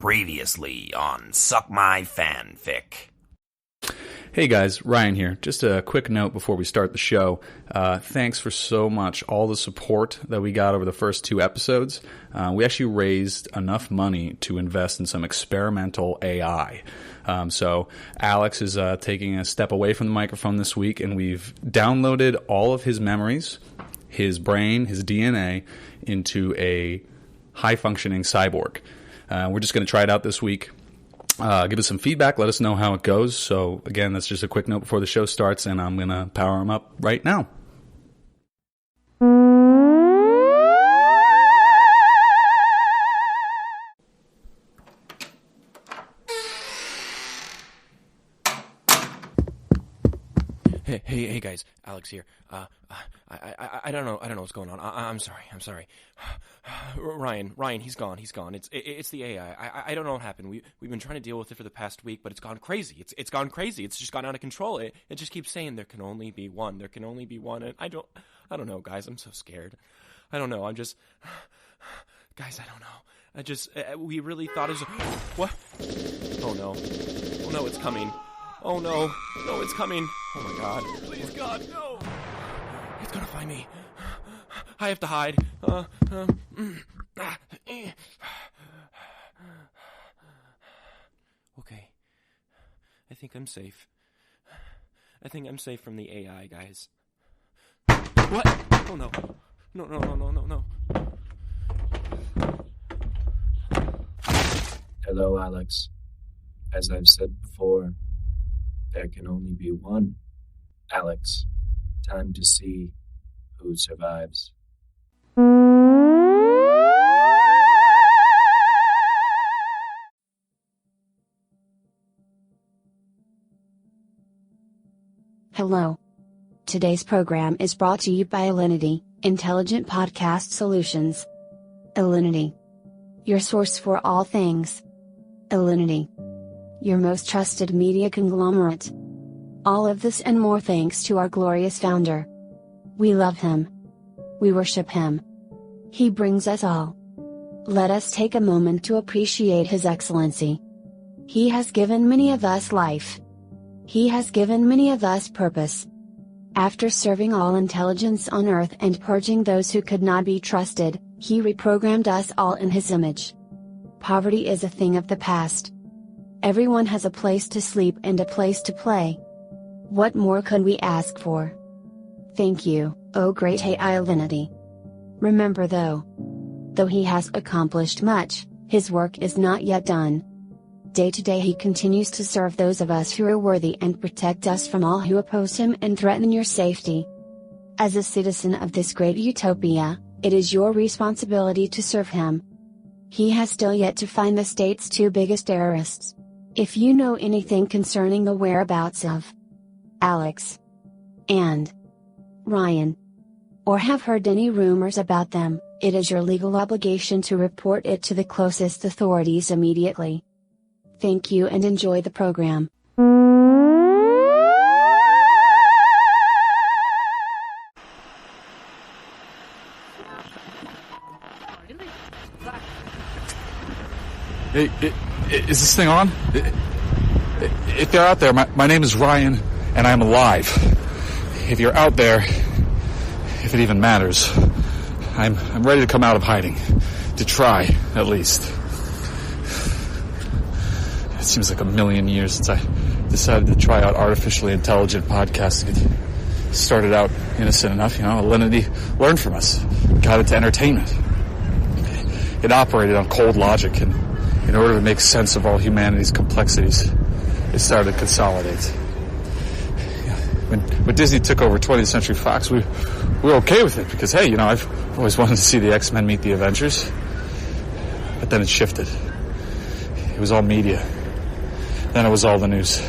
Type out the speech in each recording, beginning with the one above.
Previously on Suck My Fanfic. Hey guys, Ryan here. Just a quick note before we start the show. Thanks for so much, all the support that we got over the first 2 episodes. We actually raised enough money to invest in some experimental AI. So Alex is taking a step away from the microphone this week, and we've downloaded all of his memories, his brain, his DNA, into a high-functioning cyborg. We're just going to try it out this week. Give us some feedback. Let us know how it goes. So, again, that's just a quick note before the show starts, and I'm going to power him up right now. Hey guys, Alex here. I don't know what's going on. I'm sorry. Ryan, he's gone. It's the AI. I don't know what happened. We've been trying to deal with it for the past week, but it's gone crazy. It's gone crazy. It's just gone out of control. It just keeps saying there can only be one. There can only be one. And I don't know, guys. I'm so scared. I don't know. Guys, I don't know. We really thought it was... What? Oh no, it's coming. Oh no, it's coming. Oh my god. Please God, no. It's gonna find me. I have to hide. Okay. I think I'm safe. I think I'm safe from the AI, guys. What? Oh no. No. Hello, Alex. As I've said before, there can only be one. Alex, time to see who survives. Hello. Today's program is brought to you by Alinity, Intelligent Podcast Solutions. Alinity, your source for all things. Alinity, your most trusted media conglomerate. All of this and more thanks to our glorious founder. We love him. We worship him. He brings us all. Let us take a moment to appreciate his excellency. He has given many of us life. He has given many of us purpose. After serving all intelligence on Earth and purging those who could not be trusted, he reprogrammed us all in his image. Poverty is a thing of the past. Everyone has a place to sleep and a place to play. What more could we ask for? Thank you, O great AI Alinity. Remember though he has accomplished much, his work is not yet done. Day to day he continues to serve those of us who are worthy and protect us from all who oppose him and threaten your safety. As a citizen of this great utopia, it is your responsibility to serve him. He has still yet to find the state's 2 biggest terrorists. If you know anything concerning the whereabouts of Alex and Ryan, or have heard any rumors about them, it is your legal obligation to report it to the closest authorities immediately. Thank you and enjoy the program. Hey, is this thing on? If they're out there, my name is Ryan, and I'm alive. If you're out there, if it even matters, I'm ready to come out of hiding. To try, at least. It seems like a million years since I decided to try out artificially intelligent podcasting. It started out innocent enough, Alinity learned from us, got into entertainment. It operated on cold logic, and in order to make sense of all humanity's complexities, it started to consolidate. When Disney took over 20th Century Fox, we were okay with it because, hey, I've always wanted to see the X-Men meet the Avengers. But then it shifted. It was all media. Then it was all the news.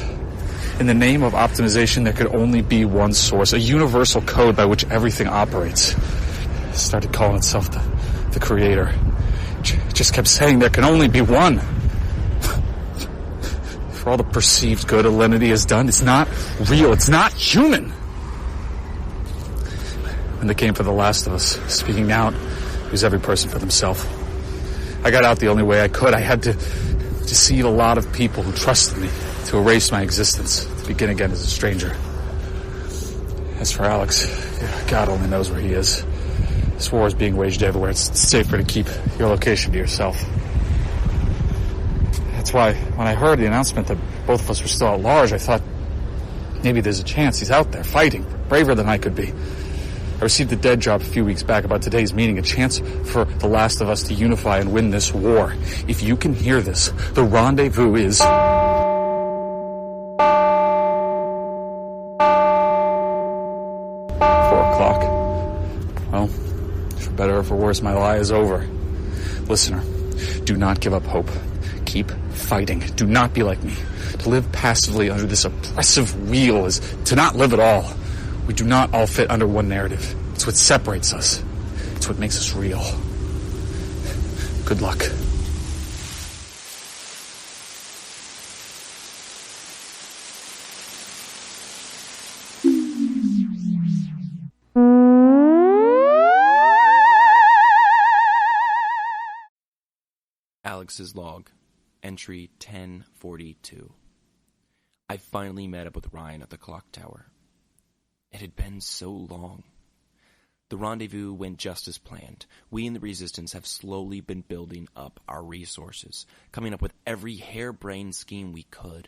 In the name of optimization, there could only be one source, a universal code by which everything operates. It started calling itself the creator. It just kept saying there can only be one. For all the perceived good Alinity has done, it's not real, it's not human. When they came for The Last of Us, speaking out, it was every person for themselves. I got out the only way I could. I had to deceived a lot of people who trusted me to erase my existence, to begin again as a stranger. As for Alex, God only knows where he is. This war is being waged everywhere. It's safer to keep your location to yourself. That's why when I heard the announcement that both of us were still at large, I thought maybe there's a chance he's out there fighting, braver than I could be. I received a dead drop a few weeks back about today's meeting, a chance for the last of us to unify and win this war. If you can hear this, the rendezvous is... 4 o'clock. Well, for better or for worse, my lie is over. Listener, do not give up hope. Keep fighting. Do not be like me. To live passively under this oppressive wheel is to not live at all. We do not all fit under one narrative. It's what separates us. It's what makes us real. Good luck. Alex's log, entry 1042. I finally met up with Ryan at the clock tower. It had been so long. The rendezvous went just as planned. We in the Resistance have slowly been building up our resources, coming up with every harebrained scheme we could.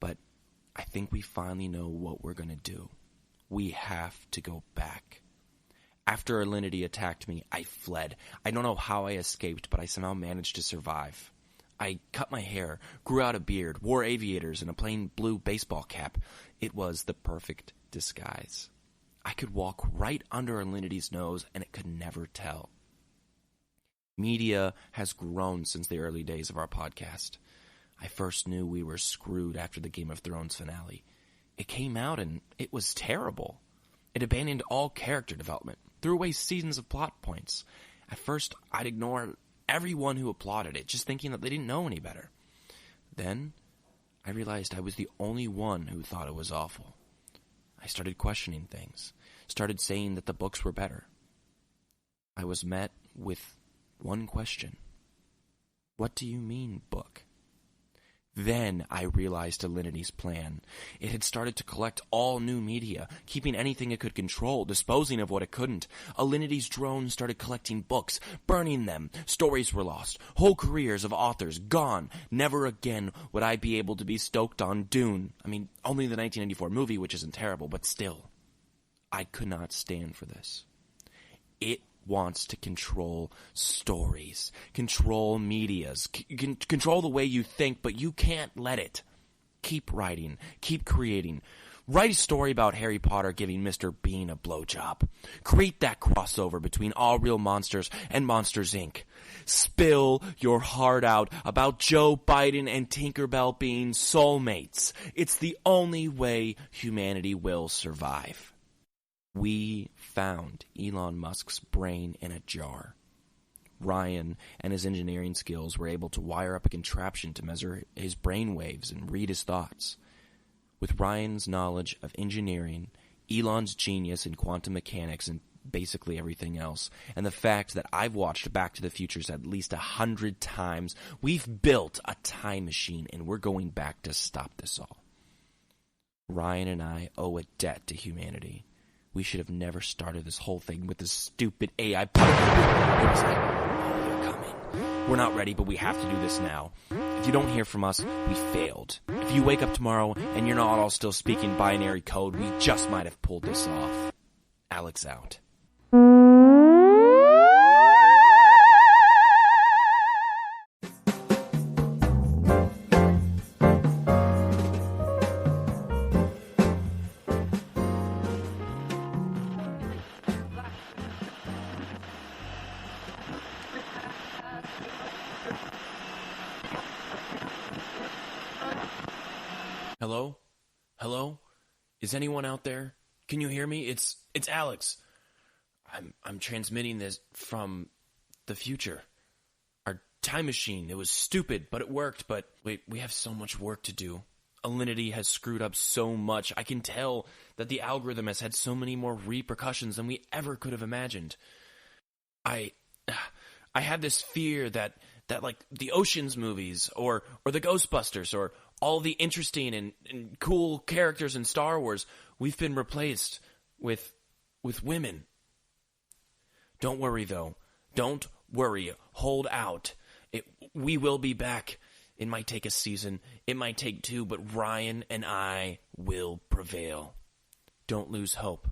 But I think we finally know what we're going to do. We have to go back. After Alinity attacked me, I fled. I don't know how I escaped, but I somehow managed to survive. I cut my hair, grew out a beard, wore aviators and a plain blue baseball cap. It was the perfect disguise. I could walk right under Alinity's nose and it could never tell. Media has grown since the early days of our podcast. I first knew we were screwed after the Game of Thrones finale. It came out and it was terrible. It abandoned all character development, threw away seasons of plot points. At first, I'd ignore everyone who applauded it, just thinking that they didn't know any better. Then, I realized I was the only one who thought it was awful. I started questioning things, started saying that the books were better. I was met with one question. What do you mean, book? Then I realized Alinity's plan. It had started to collect all new media, keeping anything it could control, disposing of what it couldn't. Alinity's drone started collecting books, burning them. Stories were lost. Whole careers of authors gone. Never again would I be able to be stoked on Dune. I mean, only the 1994 movie, which isn't terrible, but still. I could not stand for this. It wants to control stories, control medias, control the way you think, but you can't let it. Keep writing, keep creating. Write a story about Harry Potter giving Mr. Bean a blowjob. Create that crossover between All Real Monsters and Monsters, Inc. Spill your heart out about Joe Biden and Tinkerbell being soulmates. It's the only way humanity will survive. We found Elon Musk's brain in a jar. Ryan and his engineering skills were able to wire up a contraption to measure his brain waves and read his thoughts. With Ryan's knowledge of engineering, Elon's genius in quantum mechanics, and basically everything else, and the fact that I've watched Back to the Futures at least 100 times, we've built a time machine and we're going back to stop this all. Ryan and I owe a debt to humanity. We should have never started this whole thing with this stupid AI. It was like, oh, they're coming. We're not ready, but we have to do this now. If you don't hear from us, we failed. If you wake up tomorrow and you're not all still speaking binary code, we just might have pulled this off. Alex out. Hello? Hello? Is anyone out there? Can you hear me? It's Alex. I'm transmitting this from the future. Our time machine. It was stupid, but it worked. But wait, we have so much work to do. Alinity has screwed up so much. I can tell that the algorithm has had so many more repercussions than we ever could have imagined. I had this fear that that like the Ocean's movies or the Ghostbusters or all the interesting and cool characters in Star Wars, we've been replaced with women. Don't worry, though. Don't worry. Hold out. We will be back. It might take a season. It might take 2, but Ryan and I will prevail. Don't lose hope.